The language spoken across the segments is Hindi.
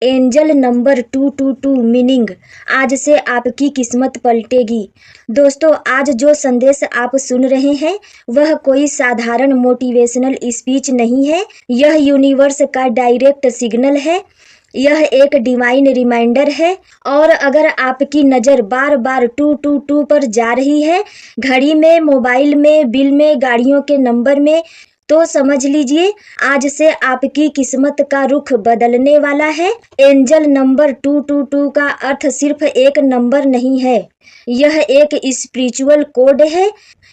Angel number 222 meaning. आज से आपकी किस्मत पलटेगी। दोस्तों, आज जो संदेश आप सुन रहे हैं वह कोई साधारण मोटिवेशनल स्पीच नहीं है। यह यूनिवर्स का डायरेक्ट सिग्नल है। यह एक डिवाइन रिमाइंडर है। और अगर आपकी नज़र बार बार 222 पर जा रही है, घड़ी में, मोबाइल में, बिल में, गाड़ियों के नंबर में, तो समझ लीजिए आज से आपकी किस्मत का रुख बदलने वाला है। एंजल नंबर 222 का अर्थ सिर्फ एक नंबर नहीं है, यह एक स्पिरिचुअल कोड है,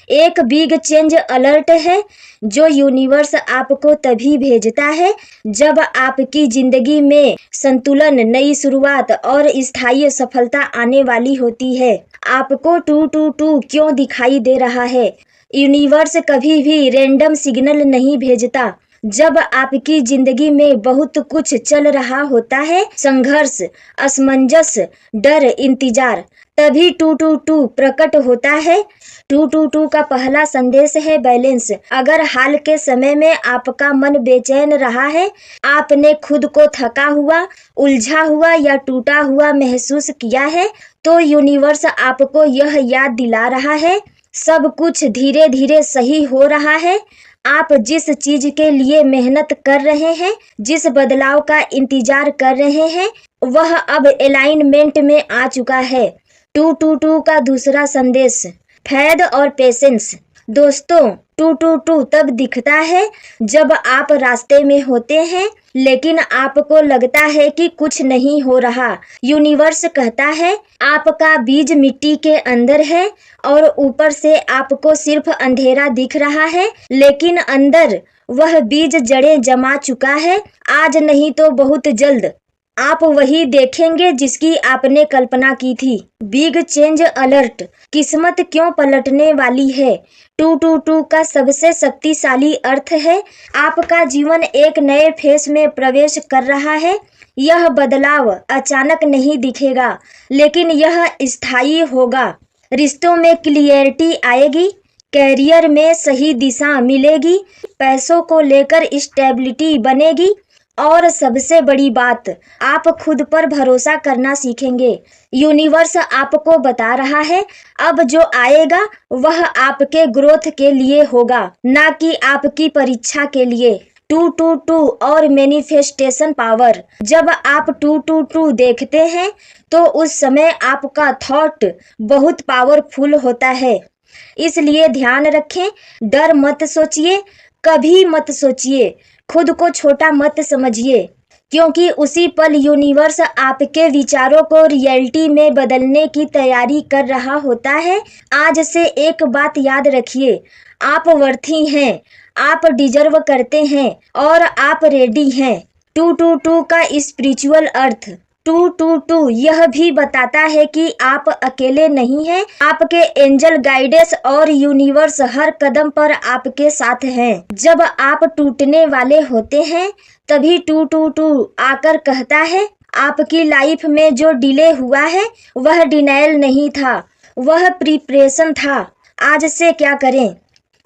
एक बिग चेंज अलर्ट है जो यूनिवर्स आपको तभी भेजता है जब आपकी जिंदगी में संतुलन, नई शुरुआत और स्थायी सफलता आने वाली होती है। आपको 222 क्यों दिखाई दे रहा है? यूनिवर्स कभी भी रैंडम सिग्नल नहीं भेजता। जब आपकी जिंदगी में बहुत कुछ चल रहा होता है, संघर्ष, असमंजस, डर, इंतजार, तभी 222 प्रकट होता है। 222 का पहला संदेश है बैलेंस। अगर हाल के समय में आपका मन बेचैन रहा है, आपने खुद को थका हुआ, उलझा हुआ या टूटा हुआ महसूस किया है, तो यूनिवर्स आपको यह याद दिला रहा है सब कुछ धीरे धीरे सही हो रहा है। आप जिस चीज के लिए मेहनत कर रहे हैं, जिस बदलाव का इंतजार कर रहे हैं, वह अब अलाइनमेंट में आ चुका है। 222 का दूसरा संदेश, फैद और पेशेंस। दोस्तों, 222 तब दिखता है जब आप रास्ते में होते हैं लेकिन आपको लगता है कि कुछ नहीं हो रहा। यूनिवर्स कहता है आपका बीज मिट्टी के अंदर है और ऊपर से आपको सिर्फ अंधेरा दिख रहा है, लेकिन अंदर वह बीज जड़ें जमा चुका है। आज नहीं तो बहुत जल्द आप वही देखेंगे जिसकी आपने कल्पना की थी। Big change alert. किस्मत क्यों पलटने वाली है? 222 का सबसे शक्तिशाली अर्थ है आपका जीवन एक नए फेस में प्रवेश कर रहा है। यह बदलाव अचानक नहीं दिखेगा, लेकिन यह स्थायी होगा। रिश्तों में क्लियरिटी आएगी, कैरियर में सही दिशा मिलेगी, पैसों को लेकर स्टेबिलिटी बनेगी और सबसे बड़ी बात, आप खुद पर भरोसा करना सीखेंगे। यूनिवर्स आपको बता रहा है अब जो आएगा वह आपके ग्रोथ के लिए होगा, ना कि आपकी परीक्षा के लिए। 222 और मैनिफेस्टेशन पावर। जब आप 222 देखते हैं तो उस समय आपका थॉट बहुत पावरफुल होता है। इसलिए ध्यान रखें, डर मत सोचिए, कभी मत सोचिए, खुद को छोटा मत समझिए, क्योंकि उसी पल यूनिवर्स आपके विचारों को रियलिटी में बदलने की तैयारी कर रहा होता है। आज से एक बात याद रखिए, आप वर्थी हैं, आप डिजर्व करते हैं और आप रेडी हैं। 222 का स्पिरिचुअल अर्थ। 222 यह भी बताता है कि आप अकेले नहीं हैं, आपके एंजल गाइडेंस और यूनिवर्स हर कदम पर आपके साथ हैं। जब आप टूटने वाले होते हैं तभी 222 आकर कहता है आपकी लाइफ में जो डिले हुआ है वह डिनायल नहीं था, वह प्रिपरेशन था। आज से क्या करें?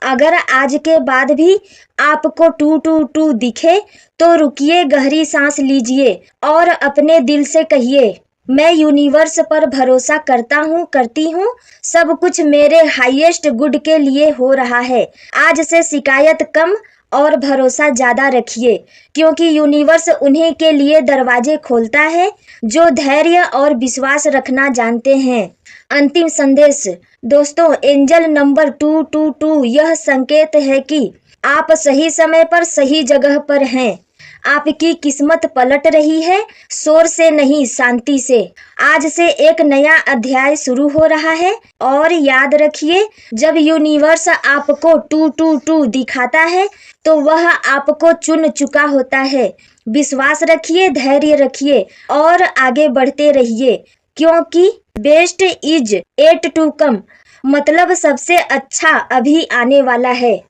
अगर आज के बाद भी आपको 222 दिखे तो रुकिए, गहरी सांस लीजिए और अपने दिल से कहिए, मैं यूनिवर्स पर भरोसा करता हूँ, करती हूँ, सब कुछ मेरे हाईएस्ट गुड के लिए हो रहा है। आज से शिकायत कम और भरोसा ज्यादा रखिए, क्योंकि यूनिवर्स उन्हीं के लिए दरवाजे खोलता है जो धैर्य और विश्वास रखना जानते हैं। अंतिम संदेश। दोस्तों, एंजल नंबर 222 यह संकेत है कि आप सही समय पर सही जगह पर हैं। आपकी किस्मत पलट रही है, शोर से नहीं, शांति से। आज से एक नया अध्याय शुरू हो रहा है और याद रखिए, जब यूनिवर्स आपको 222 दिखाता है तो वह आपको चुन चुका होता है। विश्वास रखिए, धैर्य रखिए और आगे बढ़ते रहिए, क्योंकि best is yet to come, मतलब सबसे अच्छा अभी आने वाला है।